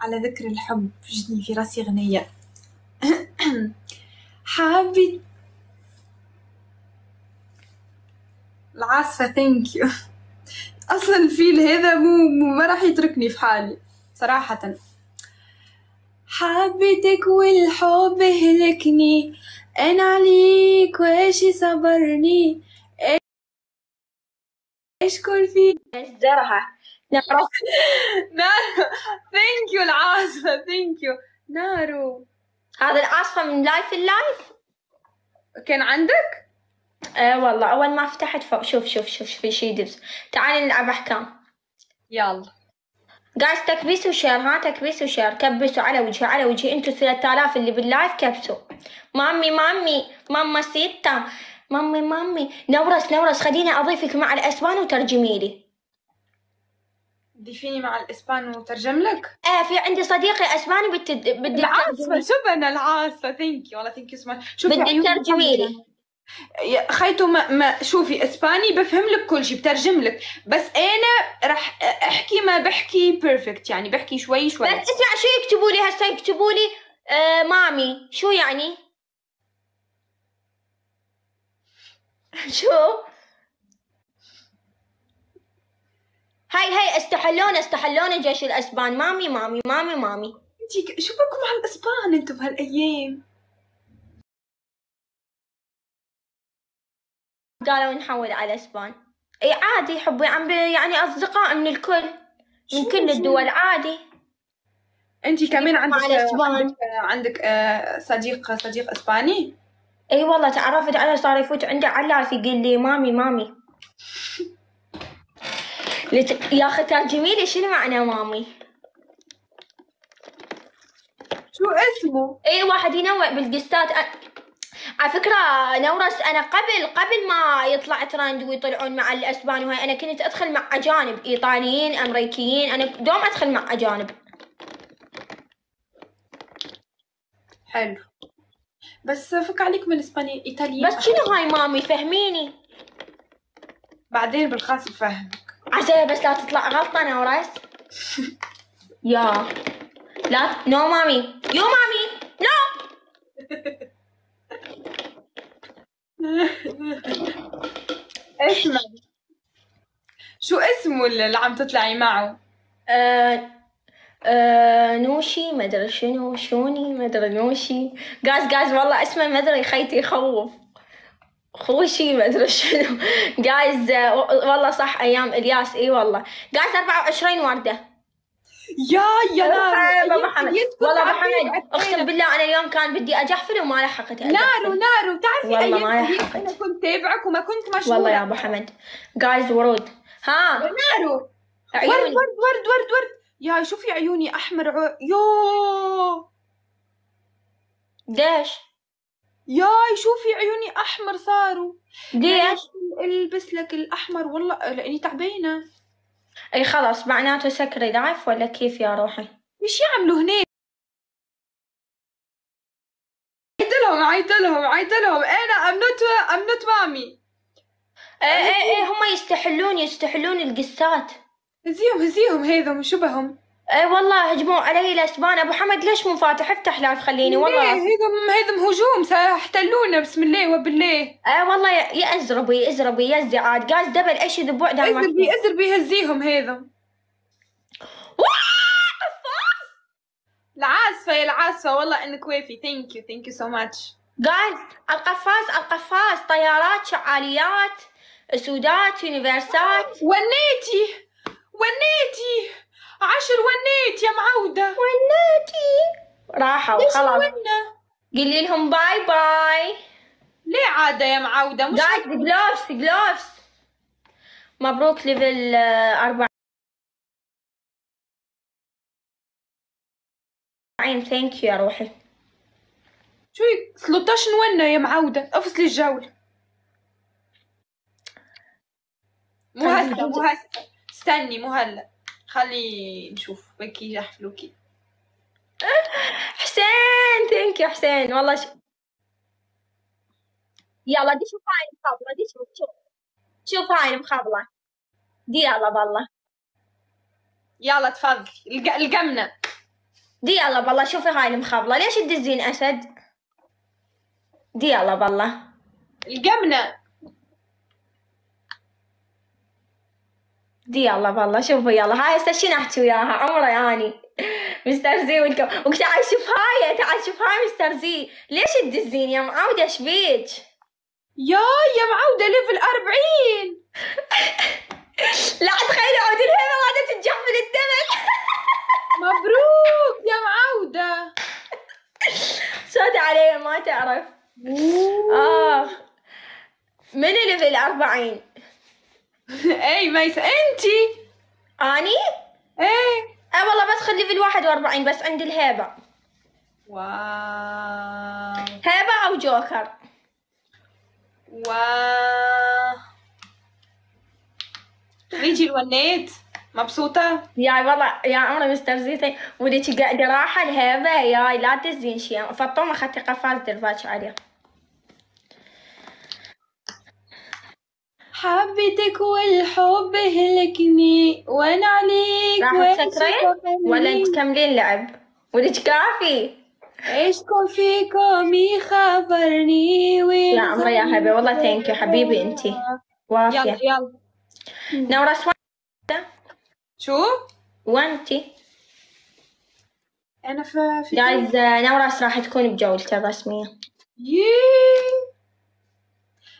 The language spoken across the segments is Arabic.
على ذكر الحب جتني في راسي غنية. حبيت العاصفة ثانك يو. أصلا الفيل هذا ما راح يتركني في حالي صراحة. حبيتك والحب هلكني، أنا عليك واش صبرني، ايش كل في زرها نعرف. نارو ثانك يو العاصفة ثانك يو نارو. هذا العاصفة من لايف اللايف كان عندك؟ والله أول ما فتحت فوق. شوف في شي دبس. تعالي نلعب أحكام. يلا جايز تكبيس وشير. ها تكبيس وشير. كبسوا على وجهي انتوا 3000 اللي باللايف كبسوا. مامي ماما سيتا مامي نورس خليني أضيفك مع الأسبان وترجمي لي. ضيفيني مع الإسبان وترجم لك؟ في عندي صديقي أسباني بدي العاصفة شبنا العاصفة ثانك يو والله ثانك يو سمع. شوفي بدي ترجمي لي خيتو ما شوفي اسباني بفهم لك كل شيء بترجم لك، بس انا راح احكي ما بحكي بيرفكت يعني بحكي شوي بس اسمع شو يكتبوا لي هسه. يكتبوا لي مامي شو يعني؟ شو هاي استحلونا جيش الاسبان. مامي انتي شو بكم على الاسبان انتم بهالايام؟ قالوا نحول على اسبان. اي عادي حبي عم يعني اصدقاء من الكل من كل الدول عادي. انتي كمان عندك صديق اسباني؟ اي والله تعرفت عليه صار يفوت عنده علاف يقول لي مامي. يا اخي ترجمي لي شنو معنى مامي؟ شو اسمه؟ اي واحد ينوع بالقستات. على فكرة نورس أنا قبل ما يطلع ترند ويطلعون مع الأسبان وهاي أنا كنت أدخل مع أجانب إيطاليين أمريكيين. أنا دوم أدخل مع أجانب. حلو بس فك عليك من الإسباني إيطاليين. بس شنو هاي مامي فهميني بعدين بالخاص بفهمك عسى بس لا تطلع غلطة نورس. يا لا نو مامي يو مامي نو. اسمع شو اسمه اللي عم تطلعي معه؟ نوشي مدري شنو شوني مدري نوشي جاز والله اسمه مدري خيتي يخوف. خوشي مدري شنو جايز. والله صح ايام الياس. اي والله جايز 24 وردة. يا نارو بابا حمد والله ابو حمد اقسم بالله انا اليوم كان بدي اجحفل وما لحقت نارو تعرفي والله ما لحقت. انا كنت تابعك وما كنت مشغولة والله يا ابو حمد. جايز ورود ها نارو عيوني. ورد يا شوفي عيوني احمر يو ديش ياي شوفي عيوني احمر صاروا. ديش البس لك الاحمر والله لاني تعبانه. اي خلاص معناته سكري لايف ولا كيف يا روحي؟ ايش يعملوا هناك؟ عيد لهم انا ام نوت مامي. ايه هم يستحلون القسات. هزيهم هذم شبههم. اي والله هجموا علي الاسبان. ابو حمد ليش مو فاتح؟ افتح لايف خليني والله. هذم هجوم سيحتلونا بسم الله وبالله. اي والله يا ازربي يا الزعاد جاز دبل ايش ذبوع دام ازربي هزيهم هذم. العاصفة والله انك وافي ثانك يو سو ماتش. جايز القفاز طيارات شعاليات سودات يونيفرسات. ونيتي 10 ونيت يا معودة. راحوا خلاص. قولي لهم باي. ليه عادة يا معودة؟ مش جايز جلوفز مبروك ليفل 4. ثانك يو يا روحي. شو 13 نونة يا معودة افصلي الجولة. مو هسه استني مو هلا خلي نشوف بكي يحفلوكي. حسين ثانك يو حسين والله يلا دي شوف هاي المخابلة دي شوف هاي المخابلة دي يلا بالله يلا تفضلي القمنة. دي يلا بالله شوفي هاي المخبلة، ليش تدزين أسد؟ دي يلا بالله. القمنة. دي يلا بالله شوفوا يلا هاي هسه شنو احكي وياها عمره يعني مستر زي والكم وتعال شوف هاي، تعال شوف هاي مستر زي، ليش تدزين يا معودة ايش بيك؟ يا معودة ليفل 40. لا تخيلي عود الهبة قاعدة تتجفل الدمل. مبروك يا معودة. صوت علي ما تعرف. من ليفل 40؟ اي ميسة انتي. اني؟ ايه والله بدخل ليفل 41 بس عندي الهبة. واو. هبة او جوكر. واو. ريجي الونيت مبسوطة؟ يا والله يا عمري مستر زيتي وليك قاعدة راحة الهبة ياي لا تزين شي فطومة اخذتي قفاز درباج عليه. حبيتك والحب هلكني وانا عليك راح تسكرين ولا تكملين لعب؟ وليك كافي. عشقكم فيكم يخبرني وين. يا عمري يا هبة والله ثانك يو حبيبي انتي وافية. يلا يلا. نورس شو؟ وانتي؟ انا في جايز نورس راح تكون بجولته الرسمية.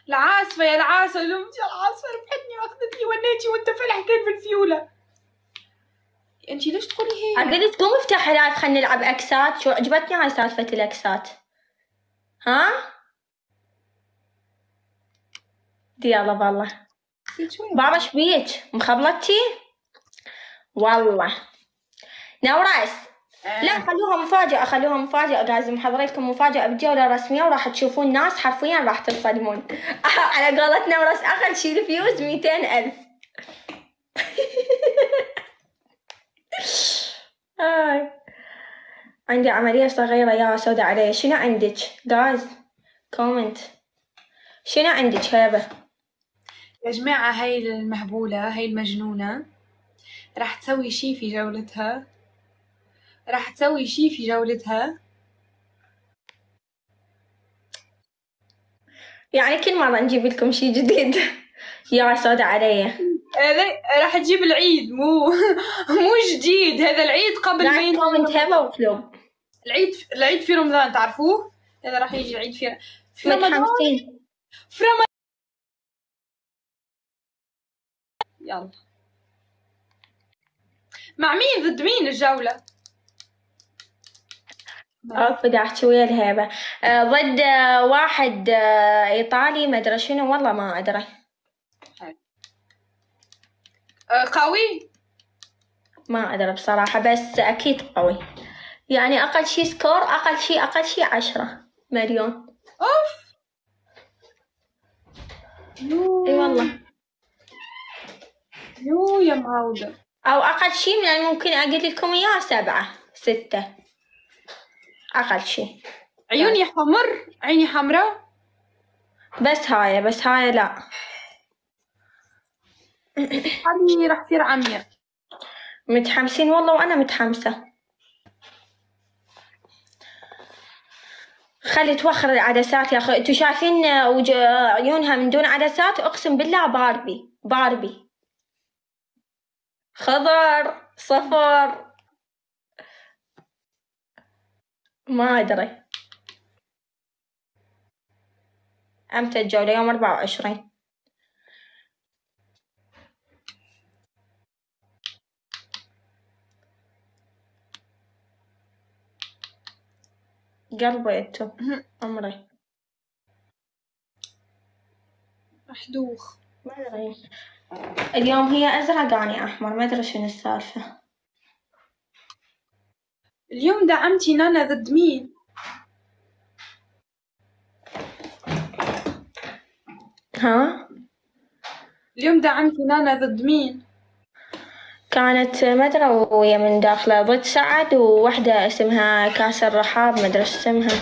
العاصفة يا العاصفة لمتي العاصفة ربحتني واخذتني ونيتي وانت فلحتين بالفيولة. انتي ليش تقولي هيك؟ قلت قوم افتح لايف خلينا نلعب اكسات، شو عجبتني هاي سالفة الاكسات. ها؟ دي يلا بالله. بابا ايش بيك؟ مخبلتي؟ والله. نورس لا خلوها مفاجأة، خلوها مفاجأة جايز محضرين لكم مفاجأة بالجولة الرسمية وراح تشوفون ناس حرفيا راح تنصدمون. على قولة نورس أخذ شي الفيوز 200,000. عندي عملية صغيرة يا سودة علي. شنو عندك؟ جايز كومنت شنو عندك هبة؟ يا جماعة هاي المهبولة هاي المجنونة راح تسوي شي في جولتها، راح تسوي شي في جولتها. يعني كل مرة نجيب لكم شي جديد. يا سودة علي. راح تجيب العيد مو جديد، هذا العيد قبل ما ينتهي. كومنت هبة وكلوب. العيد في رمضان تعرفوه؟ هذا راح يجي العيد في رمضان. متحمسين. في رمضان. يلا. مع مين ضد مين الجولة؟ بدي احكي ويا الهبة. ضد واحد ايطالي ما ادري شنو والله ما ادري. قوي؟ ما ادري بصراحة بس اكيد قوي، يعني اقل شي سكور اقل شي 10 مليون. اوف. اي والله. يا معودة. او اقل شي يعني ممكن اقول لكم اياه 7 6 اقل شي. عيوني حمر، عيني حمراء. بس هاي لا. حالي راح تصير عمياء. متحمسين والله وانا متحمسة. خلي توخر العدسات يا اخي. انتوا شايفين عيونها من دون عدسات اقسم بالله باربي. خضر صفر ما ادري. امتى الجولة؟ يوم 24. قلبي انتو عمري راح دوخ. ما ادري. اليوم هي ازرق اني احمر ما ادري شنو السالفة. اليوم دعمتي نانا ضد مين؟ ها؟ اليوم دعمتي نانا ضد مين؟ كانت ما ادري ويا من داخله ضد سعد ووحدة اسمها كاس الرحاب ما ادري ايش اسمها.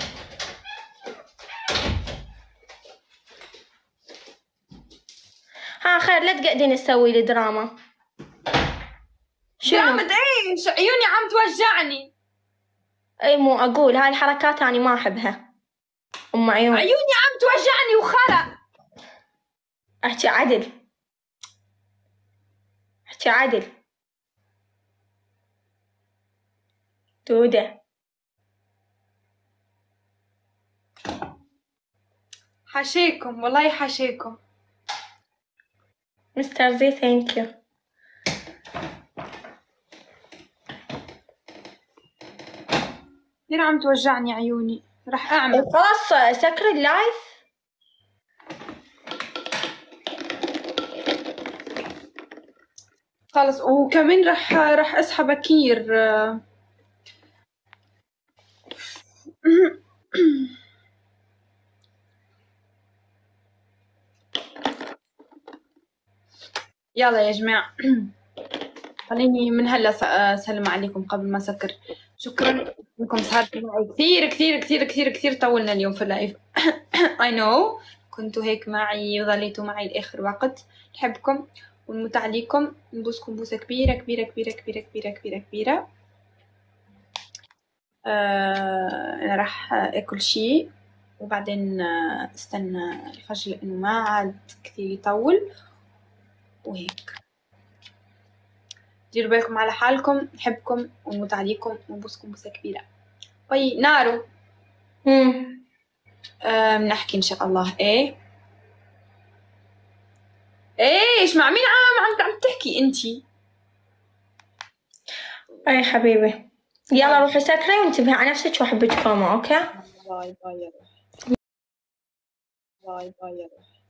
خير لا تقعدين تسوي لي دراما. شنو؟ درامة ايش؟ عيوني عم توجعني. اي مو اقول هاي الحركات اني ما احبها. ام عيون. عيوني عم توجعني وخرا. احكي عدل. احكي عدل. دودة. حاشيكم والله حاشيكم. مستر زي ثانك يو. كثير عم توجعني عيوني، راح اعمل. خلاص سكر اللايف. خلص وكمان راح اصحى بكير. يلا يا جماعة خليني من هلا اسلم عليكم قبل ما اسكر. شكرا انكم سهرتوا معي كثير كثير كثير كثير كثير. طولنا اليوم في اللايف. I know كنتوا هيك معي وظليتوا معي لاخر وقت. نحبكم ونموت عليكم. نبوسكم بوسة كبيرة كبيرة كبيرة كبيرة كبيرة كبيرة كبيرة. انا راح اكل شيء وبعدين استنى الفجر لانه ما عاد كثير يطول وهيك. ديروا بالكم على حالكم. نحبكم ونموت عليكم ونبوسكم بوسة كبيرة. طيب نارو بنحكي ان شاء الله. ايش مع مين عم تحكي انتي؟ اي حبيبي يلا روحي سكري وانتبهي على نفسك وحبك كوما. اوكي باي باي يا روحي. باي باي يا روحي.